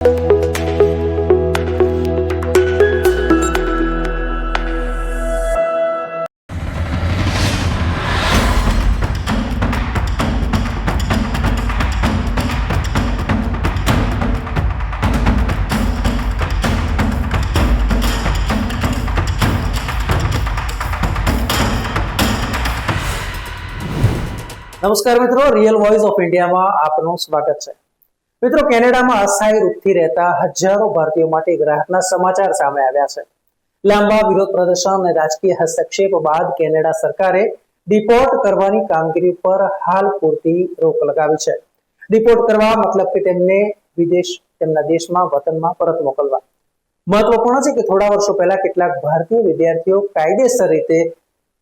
નમસ્કાર મિત્રો, real voice of ઇન્ડિયામાં આપનું સ્વાગત છે. મિત્રો, કેનેડામાં અસ્થાયી રૂપથી રહેતા હજારો ભારતીયો માટે એક રાહતના સમાચાર સામે આવ્યા છે. લાંબા વિરોધ પ્રદર્શન અને રાજકીય હસ્તક્ષેપ બાદ કેનેડા સરકારે ડિપોર્ટ કરવાની કામગીરી પર હાલ પૂરતી રોક લગાવી છે. ડિપોર્ટ કરવા મતલબ કે તેમને તેમના દેશમાં વતનમાં પરત મોકલવા. મહત્વપૂર્ણ છે કે થોડા વર્ષો પહેલા કેટલાક ભારતીય વિદ્યાર્થીઓ કાયદેસર રીતે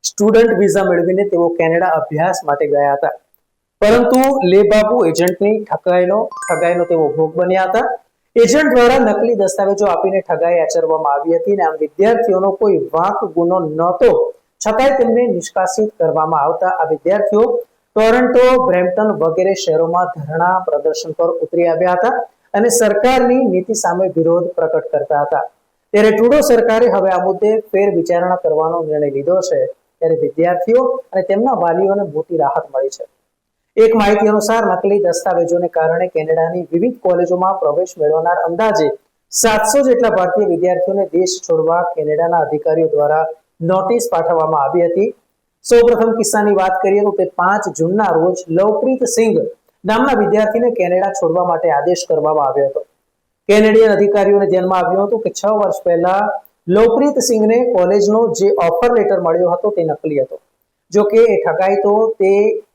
સ્ટુડન્ટ વિઝા મેળવીને તેઓ કેનેડા અભ્યાસ માટે ગયા હતા, પરંતુ લેબાબુ એજન્ટની ઠગાઈનો તેઓ ભોગ બન્યા હતા. એજન્ટ દ્વારા નકલી દસ્તાવેજો આપીને ઠગાઈ આચરવામાં આવી હતી અને આમ વિદ્યાર્થીઓનો કોઈ વાંક ગુનો નહોતો, છતાંય તેમને નિષ્કાસિત કરવામાં આવતા આ વિદ્યાર્થીઓ ટોરન્ટો, બ્રેમ્પટન વગેરે શહેરોમાં ધરણા પ્રદર્શન પર ઉતરી આવ્યા હતા અને સરકારની નીતિ સામે વિરોધ પ્રકટ કરતા હતા. ત્યારે ટ્રુડો સરકારે હવે આ મુદ્દે ફેર વિચારણા કરવાનો નિર્ણય લીધો છે. ત્યારે વિદ્યાર્થીઓ અને તેમના વાલીઓને મોટી રાહત મળી છે. એક માહિતી અનુસાર નકલી દસ્તાવેજોને કારણે કેનેડાની વિવિધ કોલેજોમાં પ્રવેશ મેળવનાર અંદાજે 700 જેટલા ભારતીય વિદ્યાર્થીઓને દેશ છોડવા કેનેડાના અધિકારીઓ દ્વારા નોટિસ પાઠવવામાં આવી હતી. સૌપ્રથમ કિસ્સાની વાત કરીએ તો તે 5 જૂનના રોજ લવપ્રીત સિંઘ નામના વિદ્યાર્થીને કેનેડા છોડવા માટે આદેશ કરવામાં આવ્યો હતો. કેનેડિયન અધિકારીઓને ધ્યાનમાં આવ્યું હતું કે 6 વર્ષ પહેલા લવપ્રીત સિંઘને કોલેજનો જે ઓફર લેટર મળ્યો હતો તે નકલી હતો. જો કે એ ઠગાઈ તો તે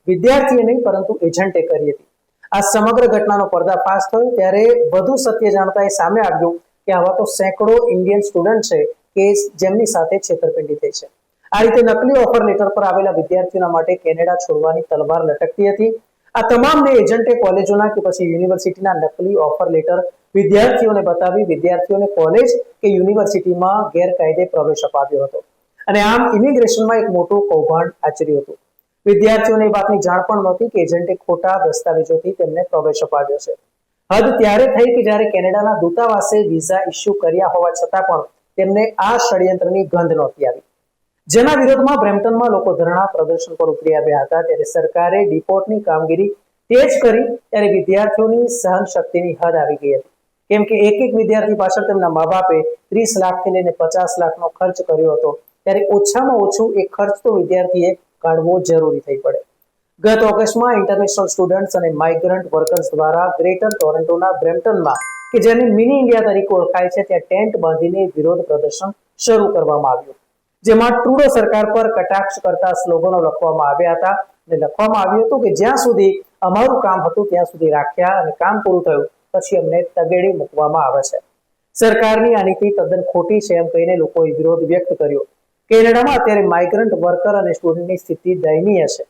વિદ્યાર્થીએ નહીં પરંતુ એજન્ટે કરી હતી. આ સમગ્ર ઘટનાનો પર્દાફાશ થયો ત્યારે વધુ સત્ય જાણતા એ સામે આવ્યું કે આવા તો સેંકડો ઇન્ડિયન સ્ટુડન્ટ છે કે જેમની સાથે છેતરપિંડી થઈ છે. આ રીતે નકલી ઓફર લેટર પર આવેલા વિદ્યાર્થીઓના માટે કેનેડા છોડવાની તલવાર લટકતી હતી. આ તમામને એજન્ટે કોલેજોના કે પછી યુનિવર્સિટીના નકલી ઓફર લેટર વિદ્યાર્થીઓને બતાવી વિદ્યાર્થીઓને કોલેજ કે યુનિવર્સિટીમાં ગેરકાયદે પ્રવેશ અપાવ્યો હતો અને આમ ઇમિગ્રેશનમાં એક મોટું કૌભાંડ આચર્યું હતું. વિદ્યાર્થીઓને એ વાતની જાણ પણ નહોતી કે એજન્ટે ખોટા દસ્તાવેજોથી તેમને પ્રવેશ અપાવ્યો છે. હદ ત્યારે થઈ કે જ્યારે કેનેડાના દૂતાવાસે વિઝા ઇસ્યુ કર્યા હોવા છતાં પણ તેમને આ ષડયંત્રની ગંધ નહોતી આવી, જેના વિરોધમાં બ્રેમ્પટનમાં લોકો ધરણા પ્રદર્શન પર ઉતરી આવ્યા હતા. ત્યારે સરકારે ડિપોર્ટની કામગીરી તેજ કરી ત્યારે વિદ્યાર્થીઓની સહન શક્તિની હદ આવી ગઈ હતી, કેમ કે એક વિદ્યાર્થી પાછળ તેમના મા બાપે 30 લાખથી લઈને 50 લાખનો ખર્ચ કર્યો હતો. ત્યારે ઓછામાં ઓછું એક ખર્ચ તો વિદ્યાર્થીએ કાઢવો જરૂરી થઈ પડે. ગત ઓગસ્ટમાં ઇન્ટરનેશનલ સ્ટુડન્ટ્સ અને માઇગ્રન્ટ વર્કર્સ દ્વારા ગ્રેટર ટોરન્ટોના બ્રેમ્પટનમાં કે જેને મિની ઇન્ડિયા તરીકે ઓળખાય છે ત્યાં ટેન્ટ બાંધીને વિરોધ પ્રદર્શન શરૂ કરવામાં આવ્યું, જેમાં ટ્રુડો સરકાર પર કટાક્ષ કરતા સ્લોગનો લખવામાં આવ્યા હતા અને લખવામાં આવ્યું હતું કે જ્યાં સુધી અમારું કામ હતું ત્યાં સુધી રાખ્યા અને કામ પૂરું થયું પછી અમને તગેડી મૂકવામાં આવે છે. સરકારની આ નીતિ તદ્દન ખોટી છે એમ કહીને લોકોએ વિરોધ વ્યક્ત કર્યો. કેનેડામાં અત્યારે માઇગ્રન્ટ વર્કર અને સ્ટુડન્ટની સ્થિતિ દયનીય છે.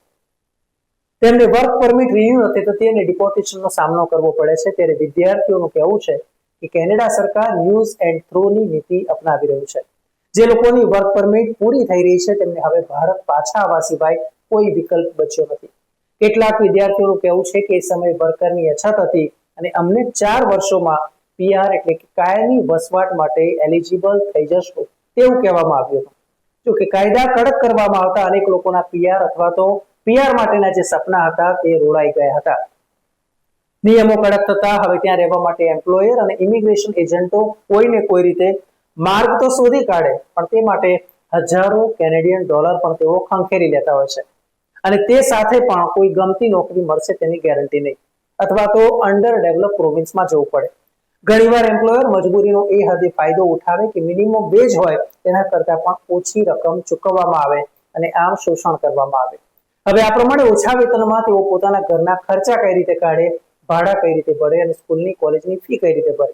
તેમને વર્ક પરમિટ રિન્યુ નથી થતી અને ડિપોર્ટેશનનો સામનો કરવો પડે છે. ત્યારે વિદ્યાર્થીઓનું કહેવું છે કે કેનેડા સરકાર યુઝ એન્ડ થ્રોની નીતિ અપનાવી રહ્યું છે. જે લોકોની વર્ક પરમિટ પૂરી થઈ રહી છે તેમને હવે ભારત પાછા આવવા સિવાય કોઈ વિકલ્પ બચ્યો નથી. કેટલાક વિદ્યાર્થીઓનું કહેવું છે કે એ સમયે વર્કરની અછત હતી અને અમને 4 વર્ષોમાં પીઆર એટલે કે કાયમી વસવાટ માટે એલિજિબલ થઈ જશું તેવું કહેવામાં આવ્યું હતું. જો કે કાયદા કડક કરવામાં આવતા અનેક લોકોના પીઆર અથવા તો પીઆર માટેના જે સપના હતા તે રોડાઈ ગયા હતા. નિયમો કડક થતા હવે ત્યાં રહેવા માટે એમ્પ્લોયર અને ઇમિગ્રેશન એજન્ટો કોઈને કોઈ રીતે માર્ગ તો શોધી કાઢે, પણ તે માટે હજારો કેનેડિયન ડોલર પણ તેઓ ખંખેરી લેતા હોય છે અને તે સાથે પણ કોઈ ગમતી નોકરી મળશે તેની ગેરંટી નહીં, અથવા તો અંડર ડેવલપ પ્રોવિન્સમાં જવું પડે. ઘણીવાર એમ્પ્લોયર મજબૂરીનો એ હદે ફાયદો ઉઠાવે કે મિનિમમ વેજ હોય તેના કરતા પણ ઓછી રકમ ચૂકવવામાં આવે અને આમ શોષણ કરવામાં આવે. હવે આ પ્રમાણે ઓછા વેતનમાં તેઓ પોતાના ઘરના ખર્ચા કઈ રીતે કાઢે, ભાડા કઈ રીતે ભરે અને સ્કૂલની કોલેજની ફી કઈ રીતે ભરે.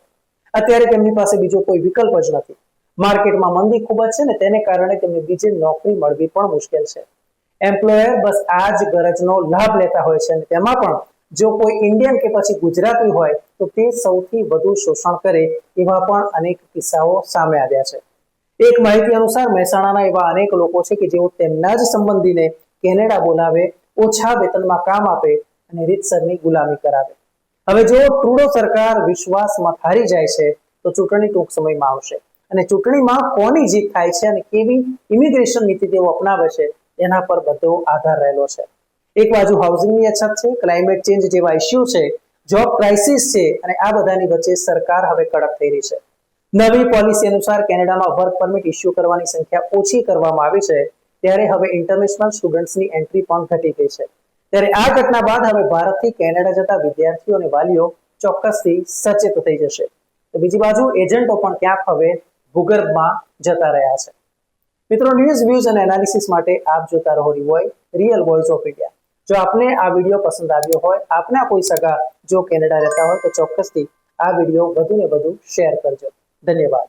અત્યારે તેમની પાસે બીજો કોઈ વિકલ્પ જ નથી. માર્કેટમાં મંદી ખૂબ જ છે ને તેને કારણે તેમને બીજે નોકરી મળવી પણ મુશ્કેલ છે. એમ્પ્લોયર બસ આ જ ગરજનો લાભ લેતા હોય છે અને તેમાં પણ જો કોઈ ઇન્ડિયન કે પછી ગુજરાતી હોય તો તે સૌથી વધુ શોષણ કરે એવા પણ અનેક કિસ્સાઓ સામે આવ્યા છે. એક માહિતી અનુસાર મહેસાણાના એવા અનેક લોકો છે કે જેઓ તેમના જ સંબંધીને કેનેડા બોલાવે, ઓછા વેતનમાં કામ આપે અને રીતસરની ગુલામી કરાવે. હવે જો ટ્રુડો સરકાર વિશ્વાસમાં હારી જાય છે તો ચૂંટણી ટૂંક સમયમાં આવશે અને ચૂંટણીમાં કોની જીત થાય છે અને કેવી ઇમિગ્રેશન નીતિ તેઓ અપનાવે છે એના પર બધો આધાર રહેલો છે. એક બાજુ હાઉસિંગની અછત છે, ક્લાઇમેટ ચેન્જ જેવા ઇસ્યુ છે, જોબ ક્રાઇસિસ છે અને આ બધાની વચ્ચે સરકાર હવે કડક થઈ રહી છે. નવી પોલિસી અનુસાર કેનેડામાં વર્ક પરમિટ ઇસ્યુ કરવાની સંખ્યા ઓછી કરવામાં આવી છે, ત્યારે હવે ઇન્ટરનેશનલ સ્ટુડન્ટ્સની એન્ટ્રી પણ ઘટી ગઈ છે. ત્યારે આ ઘટના બાદ હવે ભારતથી કેનેડા જતા વિદ્યાર્થીઓ અને વાલીઓ ચોક્કસથી સચેત થઈ જશે. તો બીજી બાજુ એજન્ટો પણ ક્યાંક હવે ભૂગર્ભમાં જતા રહ્યા છે. મિત્રો, ન્યૂઝ વ્યૂઝ અને એનાલિસિસ માટે આપ જોતા રહો રિયલ વોઇસ ઓફ ઇન્ડિયા. જો આપને આ વિડીયો પસંદ આવ્યો હોય, આપના કોઈ સગા જો કેનેડા રહેતા હોય તો ચોક્કસથી આ વિડીયો વધુ ને વધુ શેર કરજો. ધન્યવાદ.